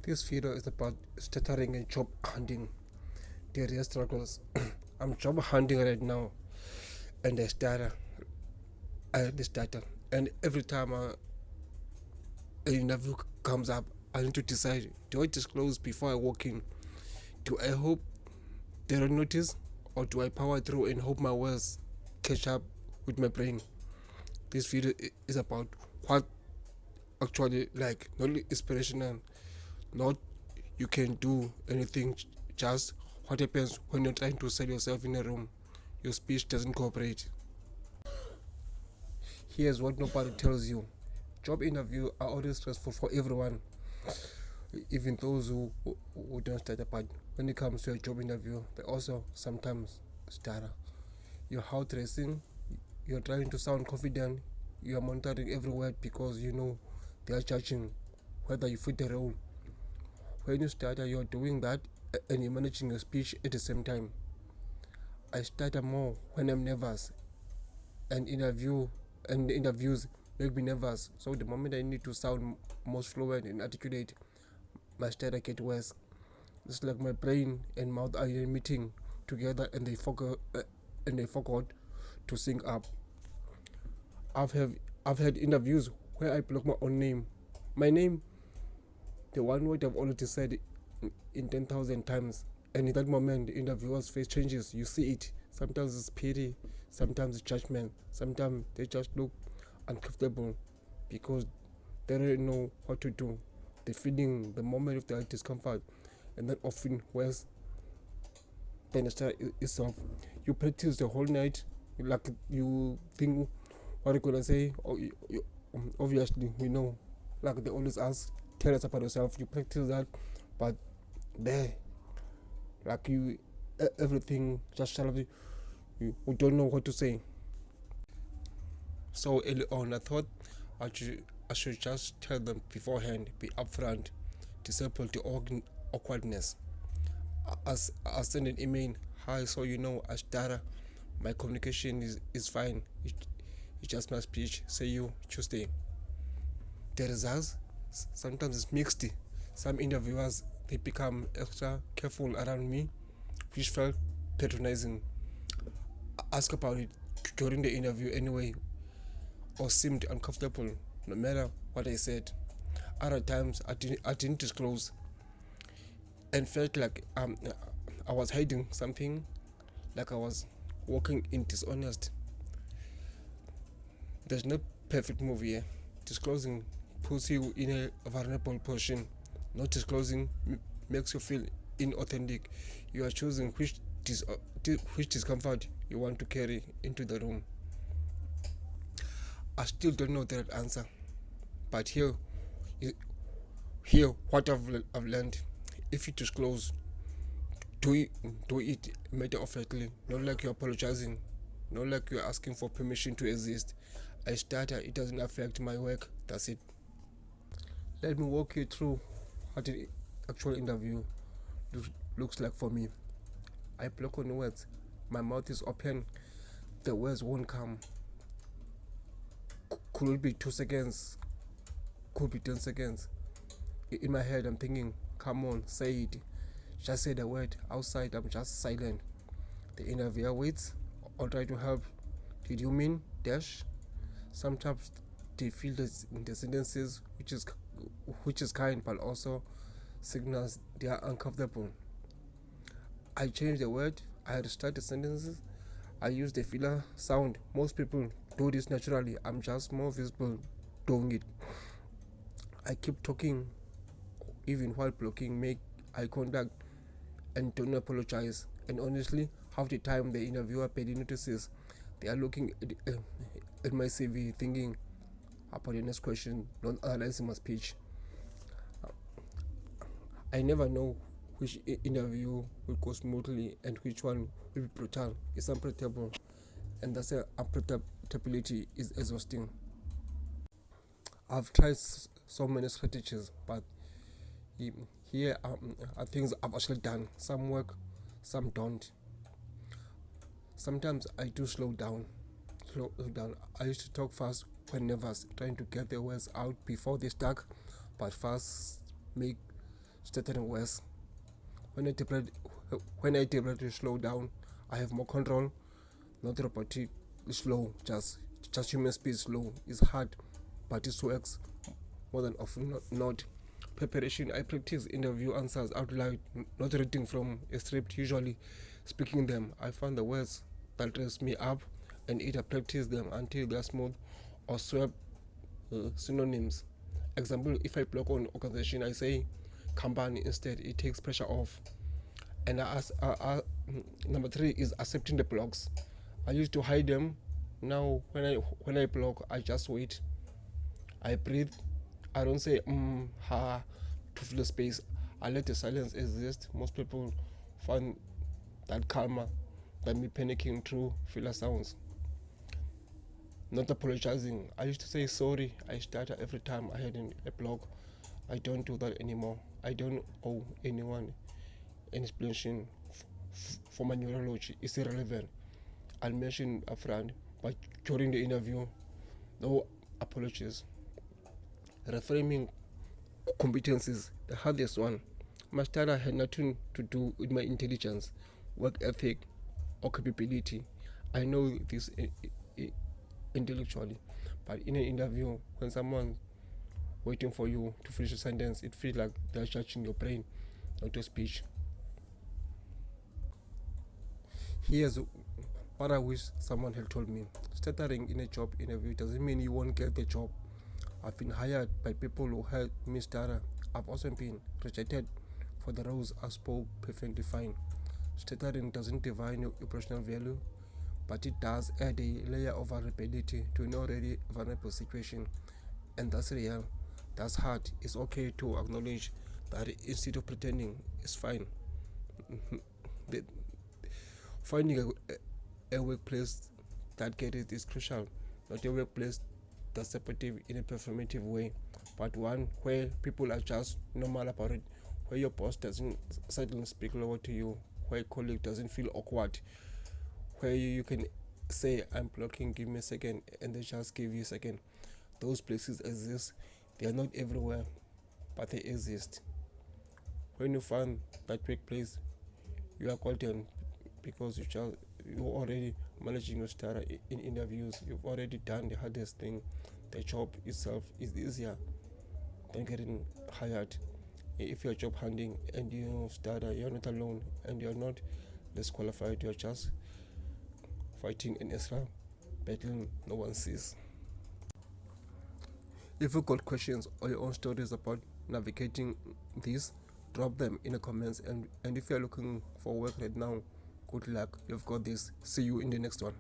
This video is about stuttering and job hunting, the real struggles. I'm job hunting right now, and I stutter, and every time an interview comes up, I need to decide: do I disclose before I walk in? Do I hope they don't notice, or do I power through and hope my words catch up with my brain? This video is about what actually like, not inspirational, not you can do anything, just what happens when you're trying to sell yourself in a room. Your speech doesn't cooperate. Here's what nobody tells you: job interviews are always stressful for everyone, even those who don't stutter. But when it comes to a job interview, they also sometimes stutter. Your heart racing, you're trying to sound confident, you are monitoring every word because you know they are judging whether you fit the role. When you stutter, you're doing that and you're managing your speech at the same time. I stutter more when I'm nervous, and interviews make me nervous. So the moment I need to sound most fluent and articulate, my stutter get worse. It's like my brain and mouth are in a meeting together, and they forgot to sync up. I've had interviews where I block my own name. My name, the one word I've already said in 10,000 times. And in that moment, the interviewer's face changes. You see it. Sometimes it's pity, sometimes it's judgment, sometimes they just look uncomfortable because they don't know what to do. They're feeling the moment of their discomfort, and that often worse than the start itself. You practice the whole night, like you think what you're gonna say, or obviously we know, like they always ask, tell us about yourself. You practice that, but there, like you, everything just shallow. You don't know what to say. So early on, I thought I should just tell them beforehand, be upfront, disable the awkwardness. I send an email, hi, so you know, I stutter. My communication is fine. It's just my speech. See you Tuesday. The results sometimes it's mixed. Some interviewers they become extra careful around me, which felt patronizing. Ask about it during the interview anyway, or seemed uncomfortable no matter what I said. Other times I didn't disclose and felt like I was hiding something, like I was walking in dishonest. There's no perfect move here. Disclosing puts you in a vulnerable position. Not disclosing makes you feel inauthentic. You are choosing which discomfort you want to carry into the room. I still don't know the right answer, but here what I've learned: if you disclose, do it matter of factly, not like you're apologizing, not like you're asking for permission to exist. I stutter, it doesn't affect my work. That's it. Let me walk you through what the actual interview looks like for me. I block on words. My mouth is open. The words won't come. Could it be 2 seconds? Could be 10 seconds. In my head, I'm thinking, come on, say it. Just say the word. Outside, I'm just silent. The interviewer waits or try to help. Did you mean dash? Sometimes they feel the sentences, which is kind, but also signals they are uncomfortable. I change the word. I restart the sentences. I use the filler sound. Most people do this naturally. I'm just more visible doing it. I keep talking even while blocking, make eye contact, and don't apologize. And honestly, half the time the interviewer barely notices. They are looking at my CV thinking about the next question, not analyzing my speech. I never know which interview will go smoothly and which one will be brutal. It's unpredictable, and that's unpredictability is exhausting. I've tried so many strategies, but here are things I've actually done. Some work, some don't. Sometimes I do slow down. I used to talk fast when nervous, trying to get the words out before they stuck, but fast make stuttering worse. When I deliberately slow down, I have more control. Not robotic slow, just human speed slow. It's hard, but it works more than often not. Preparation, I practice interview answers out loud, not reading from a script, usually speaking them. I find the words that dress me up and either practice them until they're smooth or swap synonyms. Example, if I block on organization, I say company instead. It takes pressure off. And number three is accepting the blocks. I used to hide them. Now when I block, I just wait. I breathe. I don't say ha to fill the space. I let the silence exist. Most people find that calmer than me panicking through filler sounds. Not apologizing. I used to say sorry. I stutter every time I had a block. I don't do that anymore. I don't owe anyone an explanation for my neurology. It's irrelevant. I'll mention upfront, but during the interview, no apologies. Reframing competencies, the hardest one. My stutter had nothing to do with my intelligence, work ethic, or capability. I know this intellectually, but in an interview, when someone waiting for you to finish a sentence, it feels like they're judging your brain, not your speech. Here's what I wish someone had told me. Stuttering in a job interview doesn't mean you won't get the job. I've been hired by people who helped me stutter. I've also been rejected for the roles I spoke perfectly fine. Stuttering doesn't define your personal value, but it does add a layer of vulnerability to an already vulnerable situation. And that's real. That's hard. It's okay to acknowledge that instead of pretending it's fine. The, Finding a workplace that gets it is crucial, not a workplace that's supportive in a performative way, but one where people are just normal about it, where your boss doesn't suddenly speak lower to you, where a colleague doesn't feel awkward, where you can say, I'm blocking, give me a second, and they just give you a second. Those places exist. They are not everywhere, but they exist. When you find that workplace, you are golden because you're already managing your stutter in interviews. You've already done the hardest thing. The job itself is easier than getting hired. If you're job hunting and you stutter, you're not alone and you're not disqualified. You're just fighting an extra battle no one sees. If you got questions or your own stories about navigating this, drop them in the comments. And if you're looking for work right now, good luck. You've got this. See you in the next one.